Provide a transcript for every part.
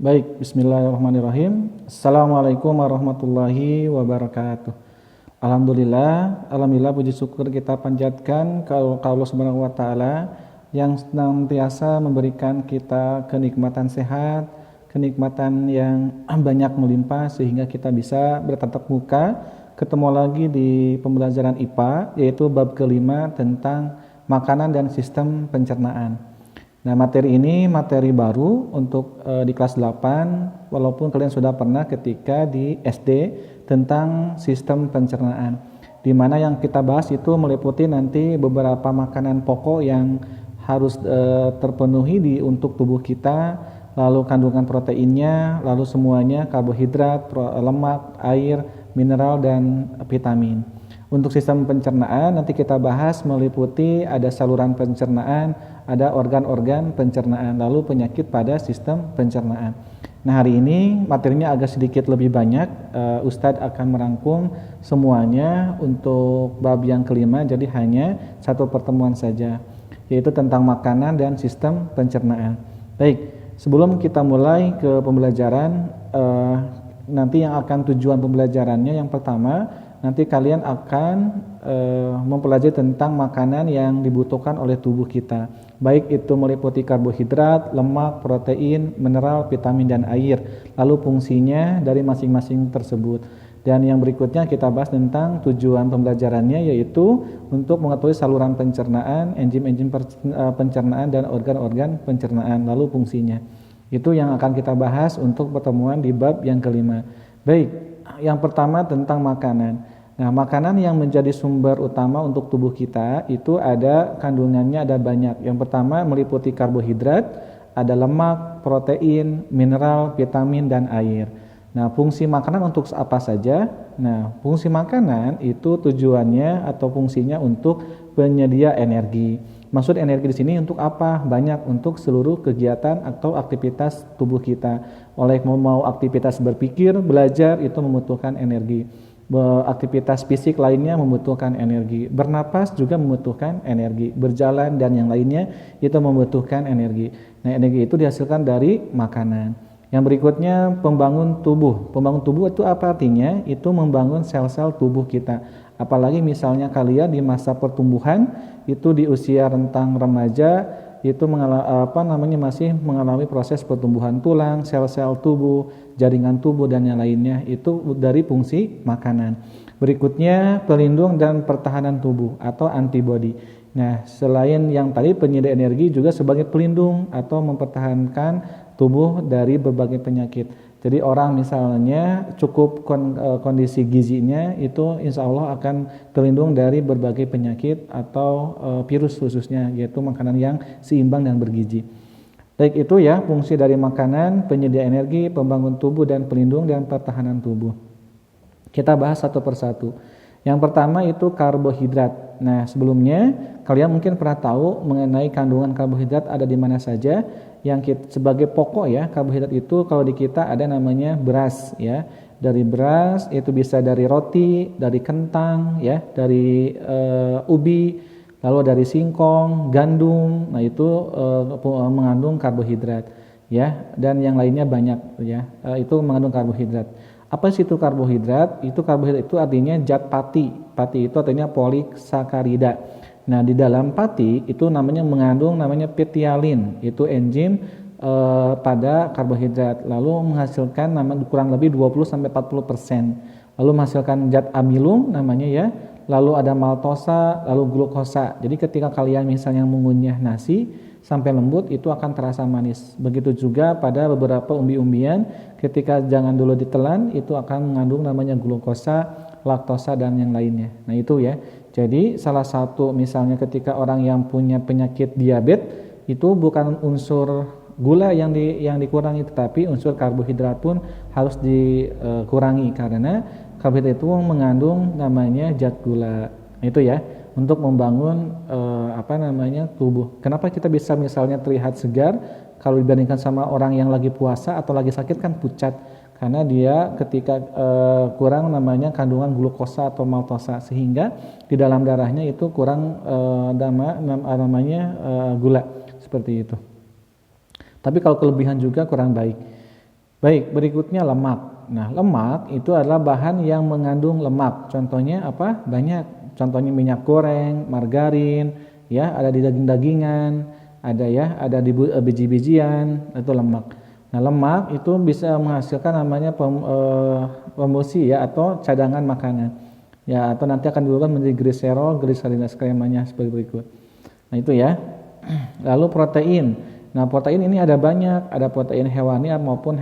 Baik, bismillahirrahmanirrahim. Assalamualaikum warahmatullahi wabarakatuh. Alhamdulillah puji syukur kita panjatkan ke Allah Subhanahu wa taala yang senantiasa memberikan kita kenikmatan sehat, kenikmatan yang banyak melimpah sehingga kita bisa bertatap muka ketemu lagi di pembelajaran IPA, yaitu bab kelima tentang makanan dan sistem pencernaan. Nah, materi ini materi baru untuk di kelas 8, walaupun kalian sudah pernah ketika di SD tentang sistem pencernaan. Di mana yang kita bahas itu meliputi nanti beberapa makanan pokok yang harus terpenuhi untuk tubuh kita, lalu kandungan proteinnya, lalu semuanya karbohidrat, lemak, air, mineral dan vitamin. Untuk sistem pencernaan nanti kita bahas meliputi ada saluran pencernaan, ada organ-organ pencernaan, lalu penyakit pada sistem pencernaan. Nah, hari ini materinya agak sedikit lebih banyak. Ustadz akan merangkum semuanya untuk bab yang kelima, jadi hanya satu pertemuan saja, yaitu tentang makanan dan sistem pencernaan. Baik, sebelum kita mulai ke pembelajaran, nanti yang akan tujuan pembelajarannya yang pertama, nanti kalian akan mempelajari tentang makanan yang dibutuhkan oleh tubuh kita. Baik itu meliputi karbohidrat, lemak, protein, mineral, vitamin, dan air. Lalu fungsinya dari masing-masing tersebut. Dan yang berikutnya kita bahas tentang tujuan pembelajarannya, yaitu untuk mengetahui saluran pencernaan, enzim-enzim pencernaan, dan organ-organ pencernaan. Lalu fungsinya. Itu yang akan kita bahas untuk pertemuan di bab yang kelima. Baik, yang pertama tentang makanan. Nah, makanan yang menjadi sumber utama untuk tubuh kita itu ada kandungannya ada banyak. Yang pertama meliputi karbohidrat, ada lemak, protein, mineral, vitamin, dan air. Nah, fungsi makanan untuk apa saja? Nah, fungsi makanan itu tujuannya atau fungsinya untuk penyedia energi. Maksud energi di sini untuk apa? Banyak, untuk seluruh kegiatan atau aktivitas tubuh kita. Oleh mau aktivitas berpikir, belajar itu membutuhkan energi. Aktivitas fisik lainnya membutuhkan energi. Bernapas juga membutuhkan energi. Berjalan dan yang lainnya itu membutuhkan energi. Nah, energi itu dihasilkan dari makanan. Yang berikutnya pembangun tubuh. Pembangun tubuh itu apa artinya? Itu membangun sel-sel tubuh kita. Apalagi misalnya kalian di masa pertumbuhan itu di usia rentang remaja itu masih mengalami proses pertumbuhan tulang, sel-sel tubuh, jaringan tubuh dan yang lainnya, itu dari fungsi makanan. Berikutnya pelindung dan pertahanan tubuh atau antibodi. Nah, selain yang tadi penyedia energi juga sebagai pelindung atau mempertahankan tubuh dari berbagai penyakit. Jadi orang misalnya cukup kondisi gizinya itu insya Allah akan terlindung dari berbagai penyakit atau virus khususnya, yaitu makanan yang seimbang dan bergizi. Baik, itu ya fungsi dari makanan, penyedia energi, pembangun tubuh, dan pelindung dan pertahanan tubuh. Kita bahas satu persatu. Yang pertama itu karbohidrat. Nah, sebelumnya kalian mungkin pernah tahu mengenai kandungan karbohidrat ada di mana saja. Sebagai pokok ya, karbohidrat itu kalau di kita ada namanya beras ya. Dari beras itu bisa dari roti, dari kentang ya, dari ubi, lalu dari singkong, gandum. Nah, itu mengandung karbohidrat ya, dan yang lainnya banyak ya. Itu mengandung karbohidrat. Apa sih itu karbohidrat? Itu karbohidrat itu artinya zat pati. Pati itu artinya polisakarida. Nah, di dalam pati itu mengandung petialin, itu enzim pada karbohidrat. Lalu menghasilkan kurang lebih 20-40%. Lalu menghasilkan zat amilum namanya ya. Lalu ada maltosa, lalu glukosa. Jadi ketika kalian misalnya mengunyah nasi sampai lembut itu akan terasa manis. Begitu juga pada beberapa umbi-umbian ketika jangan dulu ditelan itu akan mengandung namanya glukosa, laktosa dan yang lainnya. Nah, itu ya. Jadi salah satu misalnya ketika orang yang punya penyakit diabetes itu bukan unsur gula yang dikurangi, tetapi unsur karbohidrat pun harus dikurangi karena karbohidrat itu mengandung namanya zat gula. Nah, itu ya, untuk membangun tubuh. Kenapa kita bisa misalnya terlihat segar kalau dibandingkan sama orang yang lagi puasa atau lagi sakit kan pucat? Karena dia ketika kurang kandungan glukosa atau maltosa, sehingga di dalam darahnya itu kurang gula seperti itu. Tapi kalau kelebihan juga kurang baik. Baik, berikutnya lemak. Nah, lemak itu adalah bahan yang mengandung lemak. Contohnya apa? Banyak. Contohnya minyak goreng, margarin, ya, ada di daging-dagingan, ada di biji-bijian, itu lemak. Nah, lemak itu bisa menghasilkan namanya pemulsi ya, atau cadangan makanan. Ya, atau nanti akan diubah menjadi gliserol, glycerinase kremanya seperti berikut. Nah, itu ya. Lalu protein. Nah, protein ini ada banyak, ada protein hewani maupun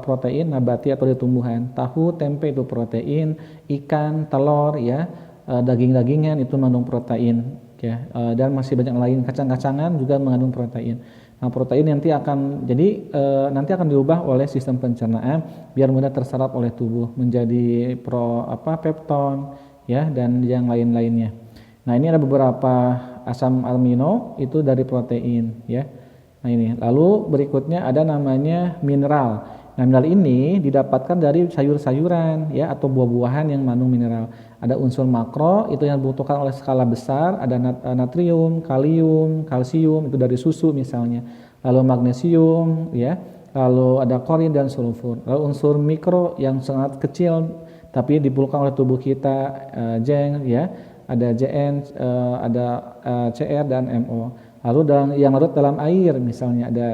protein nabati atau dari tumbuhan. Tahu, tempe itu protein, ikan, telur ya, daging-dagingan itu mengandung protein ya. Dan masih banyak lain, kacang-kacangan juga mengandung protein. Nah, protein nanti akan nanti akan diubah oleh sistem pencernaan biar mudah terserap oleh tubuh menjadi pepton ya, dan yang lain-lainnya. Nah, ini ada beberapa asam amino itu dari protein ya. Nah, ini. Lalu berikutnya ada namanya mineral. Nah, mineral ini didapatkan dari sayur-sayuran ya, atau buah-buahan yang mengandung mineral. Ada unsur makro itu yang dibutuhkan oleh skala besar, ada natrium, kalium, kalsium itu dari susu misalnya. Lalu magnesium ya, lalu ada klorin dan sulfur. Lalu unsur mikro yang sangat kecil tapi diperlukan oleh tubuh kita, zinc ya, ada Zn, ada Cr dan Mo. Lalu yang larut dalam air misalnya ada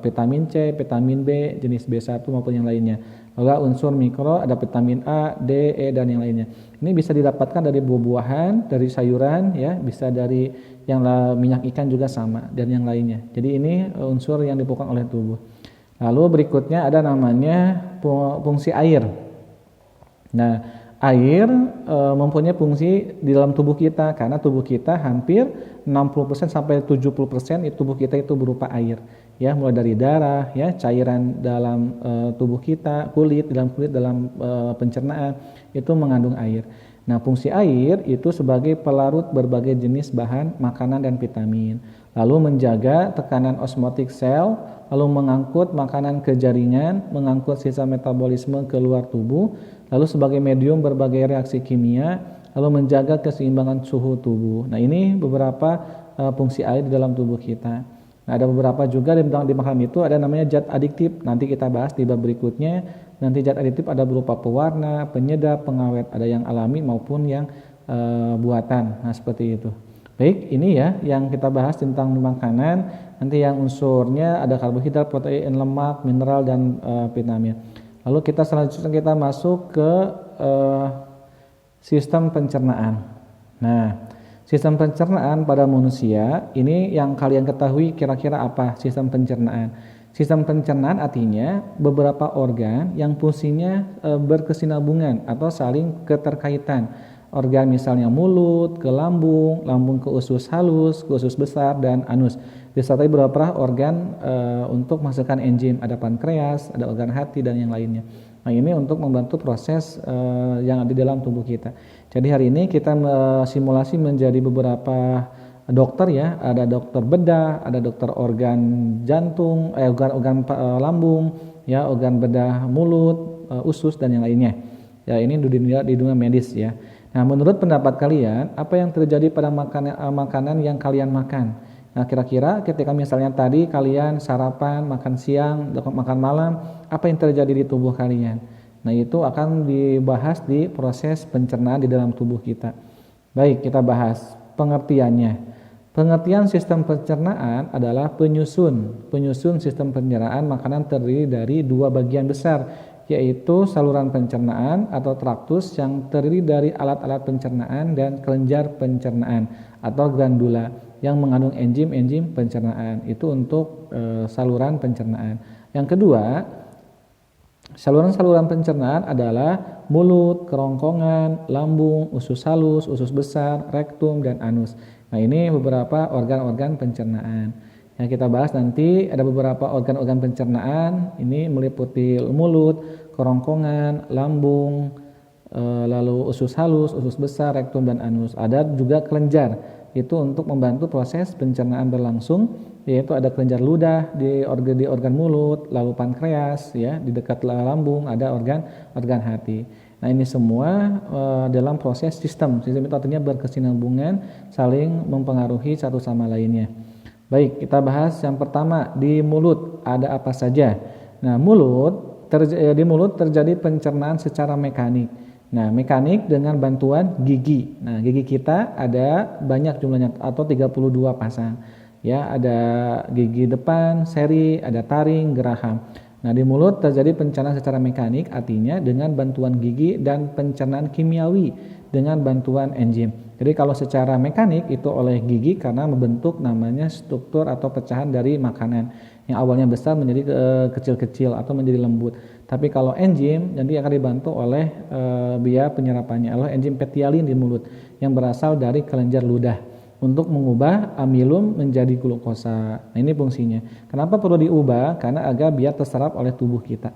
vitamin C, vitamin B, jenis B1 maupun yang lainnya. Lalu unsur mikro ada vitamin A, D, E dan yang lainnya. Ini bisa didapatkan dari buah-buahan, dari sayuran ya, bisa dari yang minyak ikan juga sama dan yang lainnya. Jadi ini unsur yang diperlukan oleh tubuh. Lalu berikutnya ada namanya fungsi air. Nah, air mempunyai fungsi di dalam tubuh kita karena tubuh kita hampir 60% sampai 70% tubuh kita itu berupa air. Ya, mulai dari darah, ya, cairan dalam tubuh kita, dalam pencernaan itu mengandung air. Nah, fungsi air itu sebagai pelarut berbagai jenis bahan makanan dan vitamin. Lalu menjaga tekanan osmotik sel, lalu mengangkut makanan ke jaringan, mengangkut sisa metabolisme ke luar tubuh, lalu sebagai medium berbagai reaksi kimia, lalu menjaga keseimbangan suhu tubuh. Nah, ini beberapa fungsi air di dalam tubuh kita. Nah, ada beberapa juga di makanan itu ada namanya zat adiktif. Nanti kita bahas di bab berikutnya. Nanti zat adiktif ada berupa pewarna, penyedap, pengawet, ada yang alami maupun yang buatan. Nah, seperti itu. Baik, ini ya yang kita bahas tentang makanan. Nanti yang unsurnya ada karbohidrat, protein, lemak, mineral dan vitamin. Lalu selanjutnya kita masuk ke sistem pencernaan. Nah, sistem pencernaan pada manusia ini yang kalian ketahui kira-kira apa sistem pencernaan? Sistem pencernaan artinya beberapa organ yang fungsinya berkesinambungan atau saling keterkaitan. Organ misalnya mulut ke lambung, lambung ke usus halus, ke usus besar dan anus. Disertai beberapa organ untuk menghasilkan enzim, ada pankreas, ada organ hati dan yang lainnya. Nah, ini untuk membantu proses yang ada di dalam tubuh kita. Jadi hari ini kita simulasi menjadi beberapa dokter ya, ada dokter bedah, ada dokter organ jantung, organ lambung, ya, organ bedah mulut, usus dan yang lainnya. Ya, ini di dunia medis ya. Nah, menurut pendapat kalian, apa yang terjadi pada makanan yang kalian makan? Nah, kira-kira ketika misalnya tadi kalian sarapan, makan siang, makan malam, apa yang terjadi di tubuh kalian? Nah, itu akan dibahas di proses pencernaan di dalam tubuh kita. Baik, kita bahas pengertiannya. Pengertian sistem pencernaan adalah penyusun sistem pencernaan makanan terdiri dari dua bagian besar, yaitu saluran pencernaan atau traktus yang terdiri dari alat-alat pencernaan dan kelenjar pencernaan atau glandula yang mengandung enzim-enzim pencernaan. Itu untuk saluran pencernaan. Yang kedua, saluran-saluran pencernaan adalah mulut, kerongkongan, lambung, usus halus, usus besar, rektum, dan anus. Nah, ini beberapa organ-organ pencernaan. Yang kita bahas nanti ada beberapa organ-organ pencernaan. Ini meliputi mulut, kerongkongan, lambung, lalu usus halus, usus besar, rektum, dan anus. Ada juga kelenjar. Itu untuk membantu proses pencernaan berlangsung, yaitu ada kelenjar ludah di organ mulut, lalu pankreas ya, di dekat lambung ada organ hati. Nah, ini semua dalam proses sistem itu artinya berkesinambungan, saling mempengaruhi satu sama lainnya. Baik, kita bahas yang pertama, di mulut ada apa saja. Nah, mulut di mulut terjadi pencernaan secara mekanik. Nah, mekanik dengan bantuan gigi. Nah, gigi kita ada banyak jumlahnya atau 32 pasang. Ya, ada gigi depan, seri, ada taring, geraham. Nah, di mulut terjadi pencernaan secara mekanik, artinya dengan bantuan gigi dan pencernaan kimiawi dengan bantuan enzim. Jadi kalau secara mekanik itu oleh gigi karena membentuk namanya struktur atau pecahan dari makanan yang awalnya besar menjadi kecil-kecil atau menjadi lembut. Tapi kalau enzim nanti akan dibantu oleh biaya penyerapannya oleh enzim petialin di mulut yang berasal dari kelenjar ludah untuk mengubah amilum menjadi glukosa. Nah, ini fungsinya. Kenapa perlu diubah? Karena agar biar terserap oleh tubuh kita.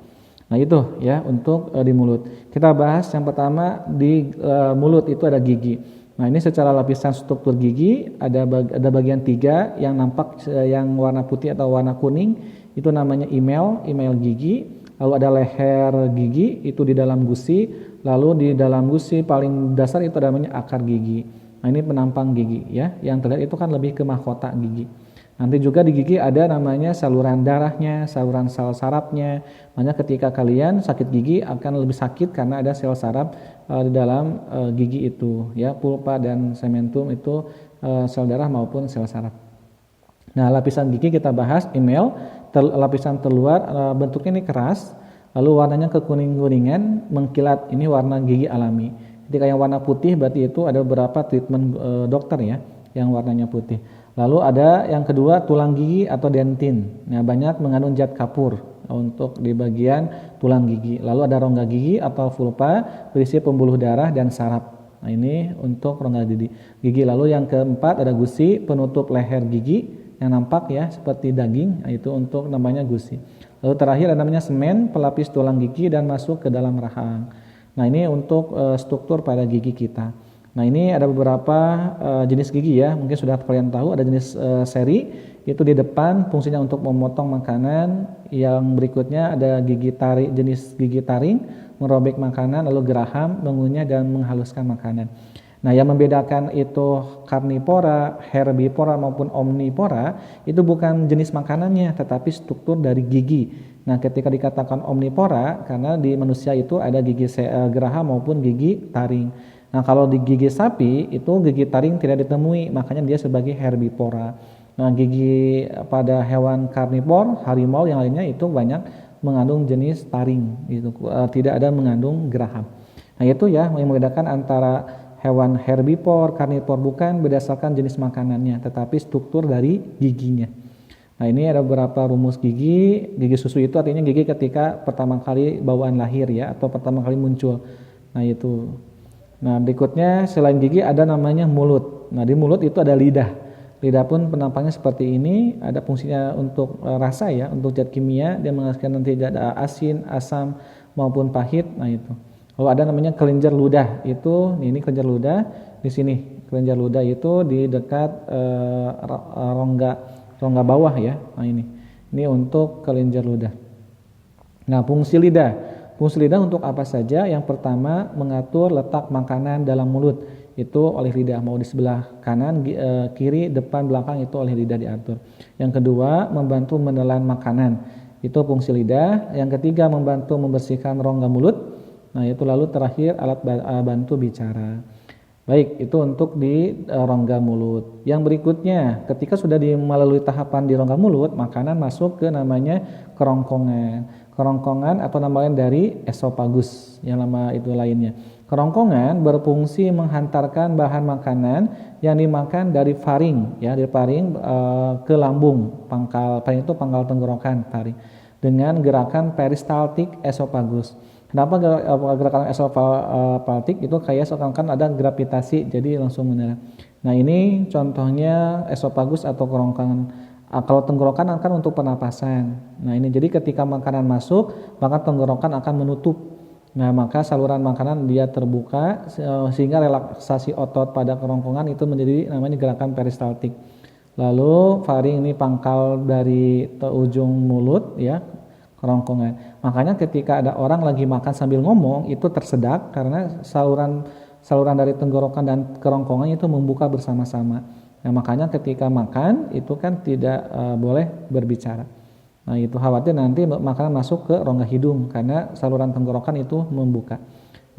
Nah, itu ya untuk di mulut. Kita bahas yang pertama di mulut itu ada gigi. Nah, ini secara lapisan struktur gigi ada bagian 3 yang nampak yang warna putih atau warna kuning itu namanya email gigi. Lalu ada leher gigi itu di dalam gusi, lalu di dalam gusi paling dasar itu namanya akar gigi. Nah, ini penampang gigi ya. Yang terlihat itu kan lebih ke mahkota gigi. Nanti juga di gigi ada namanya saluran darahnya, saluran sel sarafnya. Makanya ketika kalian sakit gigi akan lebih sakit karena ada sel saraf di dalam gigi itu ya, pulpa dan sementum itu sel darah maupun sel saraf. Nah, lapisan gigi kita bahas email, lapisan terluar bentuknya ini keras, lalu warnanya kekuning-kuningan, mengkilat, ini warna gigi alami. Ketika yang warna putih berarti itu ada beberapa treatment dokter ya, yang warnanya putih. Lalu ada yang kedua tulang gigi atau dentin. Nah, banyak mengandung zat kapur untuk di bagian tulang gigi. Lalu ada rongga gigi atau vulva berisi pembuluh darah dan saraf. Nah, ini untuk rongga gigi. Lalu yang keempat ada gusi penutup leher gigi yang nampak ya seperti daging. Nah, itu untuk namanya gusi. Lalu terakhir ada namanya semen pelapis tulang gigi dan masuk ke dalam rahang. Nah, ini untuk struktur pada gigi kita. Nah, ini ada beberapa jenis gigi ya, mungkin sudah kalian tahu. Ada jenis seri, itu di depan fungsinya untuk memotong makanan. Yang berikutnya ada gigi taring, jenis gigi taring, merobek makanan, lalu geraham, mengunyah dan menghaluskan makanan. Nah, yang membedakan itu karnivora, herbivora maupun omnivora itu bukan jenis makanannya, tetapi struktur dari gigi. Nah, ketika dikatakan omnivora, karena di manusia itu ada gigi geraham maupun gigi taring. Nah, kalau di gigi sapi itu gigi taring tidak ditemui, makanya dia sebagai herbivora. Nah, gigi pada hewan karnivor, harimau yang lainnya itu banyak mengandung jenis taring, itu tidak ada mengandung geraham. Nah, itu ya yang membedakan antara hewan herbivor, karnivor bukan berdasarkan jenis makanannya, tetapi struktur dari giginya. Nah, ini ada beberapa rumus gigi. Gigi susu itu artinya gigi ketika pertama kali bawaan lahir ya, atau pertama kali muncul. Nah, itu. Nah, berikutnya selain gigi ada namanya mulut. Nah, di mulut itu ada lidah. Lidah pun penampaknya seperti ini, ada fungsinya untuk rasa ya, untuk zat kimia, dia menghasilkan nanti zat asin, asam maupun pahit. Nah, itu. Lalu ada namanya kelenjar ludah. Itu ini kelenjar ludah di sini. Kelenjar ludah itu di dekat rongga bawah ya. Nah, ini. Ini untuk kelenjar ludah. Nah, fungsi lidah. Fungsi lidah untuk apa saja? Yang pertama, mengatur letak makanan dalam mulut. Itu oleh lidah, mau di sebelah kanan, kiri, depan, belakang itu oleh lidah diatur. Yang kedua, membantu menelan makanan. Itu fungsi lidah. Yang ketiga, membantu membersihkan rongga mulut. Nah, itu lalu terakhir alat bantu bicara. Baik, itu untuk di rongga mulut. Yang berikutnya, ketika sudah melalui tahapan di rongga mulut, makanan masuk ke namanya kerongkongan. Kerongkongan atau nama lain dari esofagus, yang nama itu lainnya. Kerongkongan berfungsi menghantarkan bahan makanan yang dimakan dari faring, ya dari faring ke lambung, faring itu pangkal tenggorokan faring, dengan gerakan peristaltik esofagus. Kenapa gerakan esofagtik itu kayak seakan-akan ada gravitasi, jadi langsung menyerap. Nah, ini contohnya esofagus atau kerongkongan. Kalau tenggorokan akan untuk pernapasan. Nah, ini jadi ketika makanan masuk, maka tenggorokan akan menutup. Nah, maka saluran makanan dia terbuka sehingga relaksasi otot pada kerongkongan itu menjadi namanya gerakan peristaltik. Lalu faring ini pangkal dari ujung mulut ya, kerongkongan. Makanya ketika ada orang lagi makan sambil ngomong itu tersedak karena saluran dari tenggorokan dan kerongkongan itu membuka bersama-sama. Nah, makanya ketika makan itu kan tidak boleh berbicara. Nah, Nah, itu khawatir nanti makanan masuk ke rongga hidung karena saluran tenggorokan itu membuka.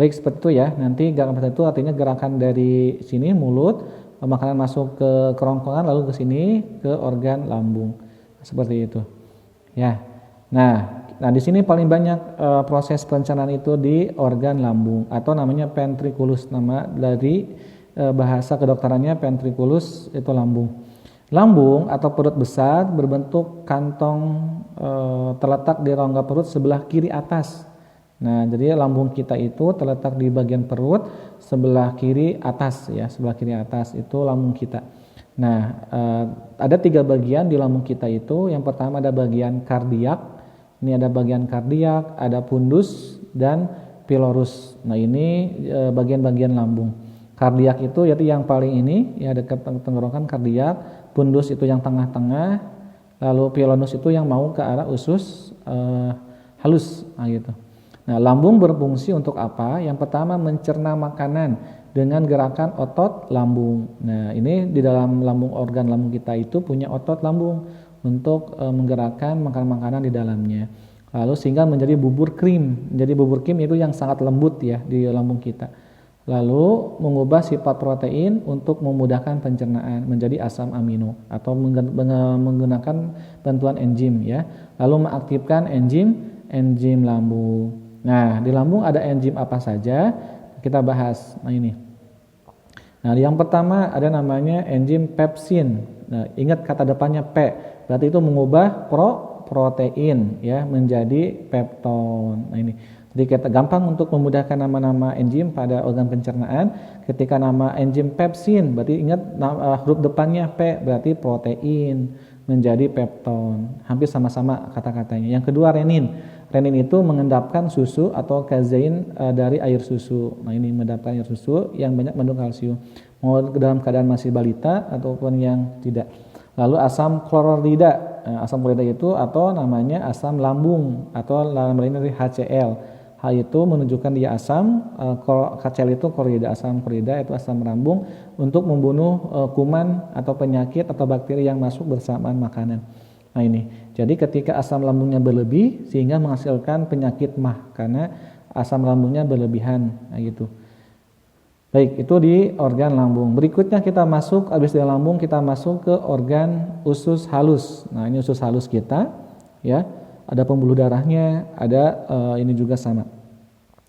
Baik, seperti itu ya. Nanti gerakan seperti itu artinya gerakan dari sini mulut, makanan masuk ke kerongkongan lalu ke sini ke organ lambung. Seperti itu. Ya. Nah di sini paling banyak proses pencernaan itu di organ lambung atau namanya ventriculus, nama dari bahasa kedokterannya ventriculus itu lambung. Lambung atau perut besar berbentuk kantong terletak di rongga perut sebelah kiri atas. Nah, jadi lambung kita itu terletak di bagian perut sebelah kiri atas ya, sebelah kiri atas itu lambung kita. Nah, ada 3 bagian di lambung kita itu. Yang pertama ada bagian kardiak. Ini ada bagian kardiak, ada pundus dan pilorus. Nah, ini bagian-bagian lambung. Kardiak itu yaitu yang paling ini ya dekat tenggorokan kardiak. Pundus itu yang tengah-tengah, lalu pilonus itu yang mau ke arah usus halus, nah gitu. Nah, lambung berfungsi untuk apa? Yang pertama mencerna makanan dengan gerakan otot lambung. Nah, ini di dalam lambung, organ lambung kita itu punya otot lambung untuk menggerakkan makanan-makanan di dalamnya. Lalu sehingga menjadi bubur krim. Jadi bubur krim itu yang sangat lembut ya di lambung kita. Lalu mengubah sifat protein untuk memudahkan pencernaan menjadi asam amino atau menggunakan bantuan enzim ya. Lalu mengaktifkan enzim lambung. Nah, di lambung ada enzim apa saja? Kita bahas. Nah, ini. Nah, yang pertama ada namanya enzim pepsin. Nah, ingat kata depannya P. Berarti itu mengubah protein ya menjadi pepton. Nah, ini. Jadi kita gampang untuk memudahkan nama-nama enzim pada organ pencernaan. Ketika nama enzim pepsin, berarti ingat huruf depannya P, berarti protein menjadi pepton. Hampir sama-sama kata-katanya. Yang kedua renin. Renin itu mengendapkan susu atau kazein dari air susu. Nah, ini mengendapkan air susu yang banyak mengandung kalsium. Mau dalam keadaan masih balita ataupun yang tidak. Lalu asam klorida. Asam klorida itu atau namanya asam lambung atau dalam hal ini dari HCl. Hal itu menunjukkan dia asam, HCl itu klorida, asam klorida itu asam lambung untuk membunuh kuman atau penyakit atau bakteri yang masuk bersamaan makanan. Nah, ini. Jadi ketika asam lambungnya berlebih sehingga menghasilkan penyakit MAH karena asam lambungnya berlebihan. Nah, gitu. Baik, itu di organ lambung. Berikutnya kita masuk, habis dari lambung kita masuk ke organ usus halus. Nah, ini usus halus kita ya. Ada pembuluh darahnya, ada ini juga sama.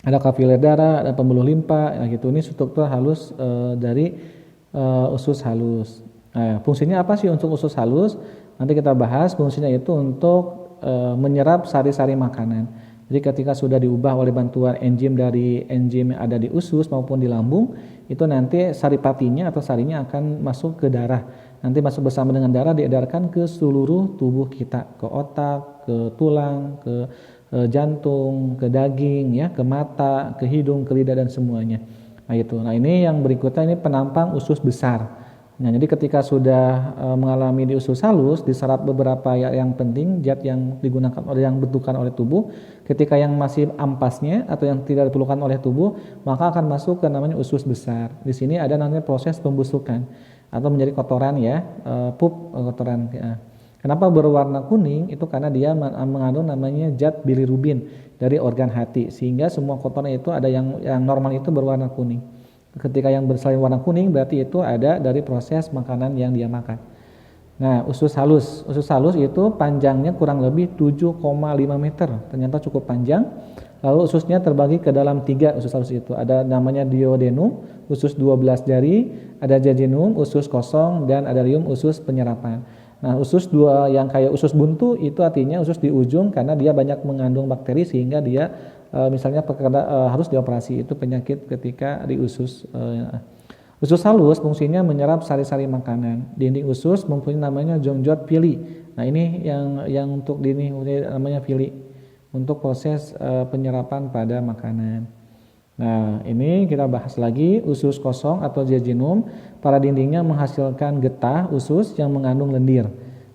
Ada kapiler darah, ada pembuluh limpa, ya gitu. Ini struktur halus dari usus halus. Nah, fungsinya apa sih untuk usus halus? Nanti kita bahas. Fungsinya itu untuk menyerap sari-sari makanan. Jadi ketika sudah diubah oleh bantuan enzim dari enzim yang ada di usus maupun di lambung, itu nanti saripatinya atau sarinya akan masuk ke darah. Nanti masuk bersama dengan darah diedarkan ke seluruh tubuh kita, ke otak, ke tulang, ke jantung, ke daging, ya, ke mata, ke hidung, ke lidah dan semuanya. Nah itu. Nah ini yang berikutnya ini penampang usus besar. Nah jadi ketika sudah mengalami di usus halus diserap beberapa yang penting zat yang digunakan oleh yang dibutuhkan oleh tubuh. Ketika yang masih ampasnya atau yang tidak diperlukan oleh tubuh maka akan masuk ke namanya usus besar. Di sini ada namanya proses pembusukan atau menjadi kotoran ya, pup kotoran. Kenapa berwarna kuning? Itu karena dia mengandung namanya zat bilirubin dari organ hati sehingga semua kotoran itu ada yang normal itu berwarna kuning. Ketika yang bersalin warna kuning berarti itu ada dari proses makanan yang dia makan. Nah, usus halus itu panjangnya kurang lebih 7,5 meter. Ternyata cukup panjang. Lalu ususnya terbagi ke dalam 3 usus halus itu. Ada namanya duodenum, usus 12 jari, ada jejunum, usus kosong, dan ada ileum, usus penyerapan. Nah, usus dua yang kayak usus buntu itu artinya usus di ujung karena dia banyak mengandung bakteri sehingga dia misalnya harus dioperasi. Itu penyakit ketika di usus. Usus halus fungsinya menyerap sari-sari makanan. Dinding usus mempunyai namanya jongjot pili. Nah, ini yang untuk dinding namanya pili untuk proses penyerapan pada makanan. Nah, ini kita bahas lagi usus kosong atau jejunum. Pada dindingnya menghasilkan getah usus yang mengandung lendir.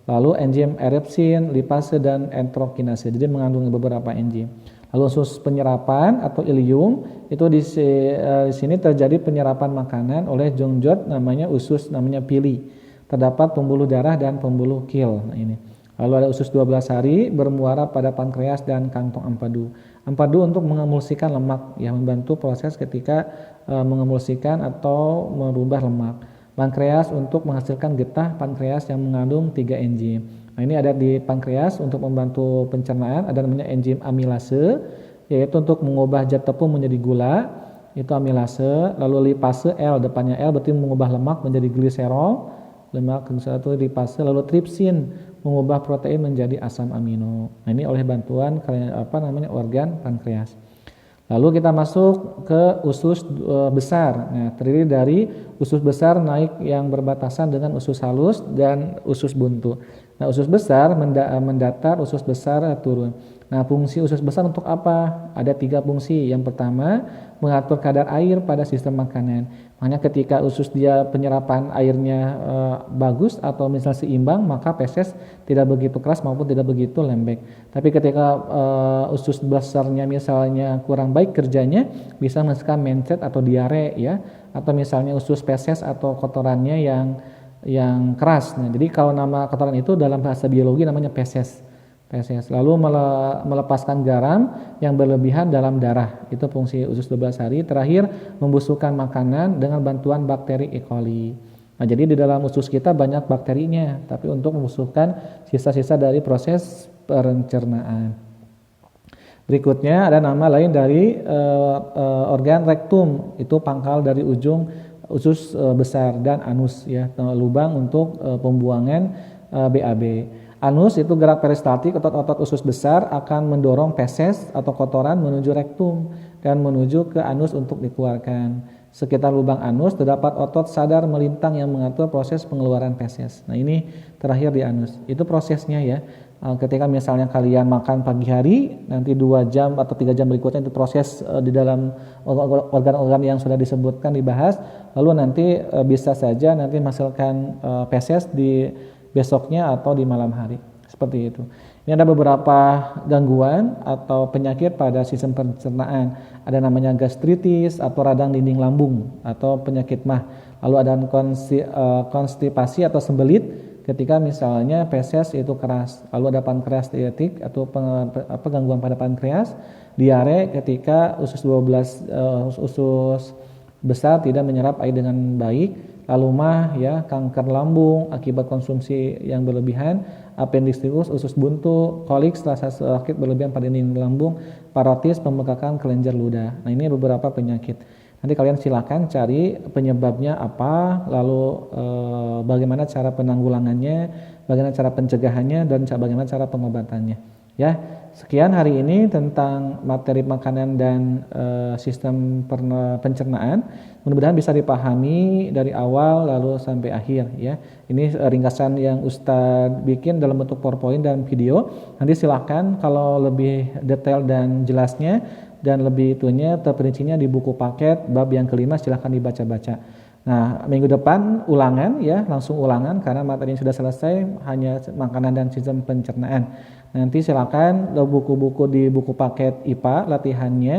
Lalu enzim erepsin, lipase dan enterokinase. Jadi mengandung beberapa enzim. Lalu usus penyerapan atau ileum itu di sini terjadi penyerapan makanan oleh jongjot namanya usus namanya pili. Terdapat pembuluh darah dan pembuluh kil. Nah, ini. Lalu ada usus 12 hari bermuara pada pankreas dan kantong empedu. Empedu untuk mengemulsikan lemak, yang membantu proses ketika mengemulsikan atau merubah lemak. Pankreas untuk menghasilkan getah pankreas yang mengandung 3 enzim. Nah, ini ada di pankreas untuk membantu pencernaan, ada namanya enzim amilase, yaitu untuk mengubah zat tepung menjadi gula, itu amilase. Lalu lipase L, depannya L berarti mengubah lemak menjadi gliserol, lemak itu lipase. Lalu tripsin mengubah protein menjadi asam amino. Nah, ini oleh bantuan organ pankreas. Lalu kita masuk ke usus besar. Nah, terdiri dari usus besar naik yang berbatasan dengan usus halus dan usus buntu. Nah, usus besar mendatar, usus besar turun. Nah, fungsi usus besar untuk apa? Ada 3 fungsi. Yang pertama, mengatur kadar air pada sistem makanan. Makanya ketika usus dia penyerapan airnya bagus atau misalnya seimbang, maka feses tidak begitu keras maupun tidak begitu lembek. Tapi ketika usus besarnya misalnya kurang baik kerjanya, bisa menghasilkan mencret atau diare ya, atau misalnya usus feses atau kotorannya yang keras. Nah, jadi kalau nama kotoran itu dalam bahasa biologi namanya feses. Lalu melepaskan garam yang berlebihan dalam darah, itu fungsi usus 12 hari. Terakhir, membusukkan makanan dengan bantuan bakteri E. coli. Nah, jadi di dalam usus kita banyak bakterinya, tapi untuk membusukkan sisa-sisa dari proses pencernaan. Berikutnya ada nama lain dari organ rektum, itu pangkal dari ujung usus besar, dan anus ya, lubang untuk pembuangan BAB. Anus itu gerak peristaltik, otot-otot usus besar akan mendorong feses atau kotoran menuju rektum dan menuju ke anus untuk dikeluarkan. Sekitar lubang anus terdapat otot sadar melintang yang mengatur proses pengeluaran feses. Nah, ini terakhir di anus. Itu prosesnya ya. Ketika misalnya kalian makan pagi hari, nanti 2 jam atau 3 jam berikutnya itu proses di dalam organ-organ yang sudah disebutkan dibahas. Lalu nanti bisa saja nanti menghasilkan feses di besoknya atau di malam hari, seperti itu. Ini ada beberapa gangguan atau penyakit pada sistem pencernaan. Ada namanya gastritis atau radang dinding lambung atau penyakit MAH. Lalu ada konstipasi atau sembelit ketika misalnya feses itu keras. Lalu ada pankreatitis atau gangguan pada pankreas. Diare ketika usus besar tidak menyerap air dengan baik. Lalu MAH ya, kanker lambung akibat konsumsi yang berlebihan, appendicitis, usus buntu, kolik setelah sakit berlebihan pada dinding lambung, parotis, pembengkakan kelenjar ludah. Nah, ini beberapa penyakit. Nanti kalian silakan cari penyebabnya apa, lalu bagaimana cara penanggulangannya, bagaimana cara pencegahannya, dan bagaimana cara pengobatannya. Ya, sekian hari ini tentang materi makanan dan sistem pencernaan. Mudah-mudahan bisa dipahami dari awal lalu sampai akhir ya. Ini ringkasan yang Ustadz bikin dalam bentuk PowerPoint dan video. Nanti silakan kalau lebih detail dan jelasnya dan lebih terperincinya di buku paket bab yang kelima, silakan dibaca-baca. Nah, minggu depan ulangan ya, langsung ulangan karena materinya sudah selesai, hanya makanan dan sistem pencernaan. Nanti silakan buku-buku di buku paket IPA latihannya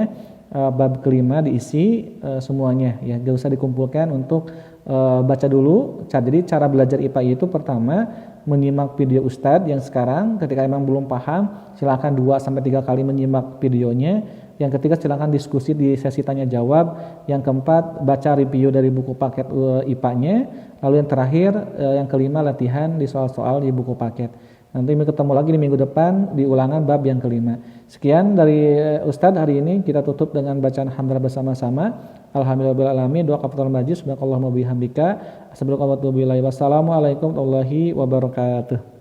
bab kelima diisi semuanya ya, gak usah dikumpulkan untuk baca dulu. Jadi cara belajar IPA itu pertama menyimak video Ustadz yang sekarang, ketika emang belum paham silakan 2-3 kali menyimak videonya. Yang ketiga silakan diskusi di sesi tanya jawab. Yang keempat baca review dari buku paket IPA-nya. Lalu yang terakhir yang kelima latihan di soal-soal di buku paket. Nanti ketemu lagi di minggu depan di ulangan bab yang kelima. Sekian dari Ustadz hari ini, kita tutup dengan bacaan hamdalah bersama-sama. Alhamdulillahirabbil alamin, doa kafaratul majlis, subhanakallahumma bihamdika, astaghfiruka wa atubu ilaik. Wassalamualaikum warahmatullahi wabarakatuh.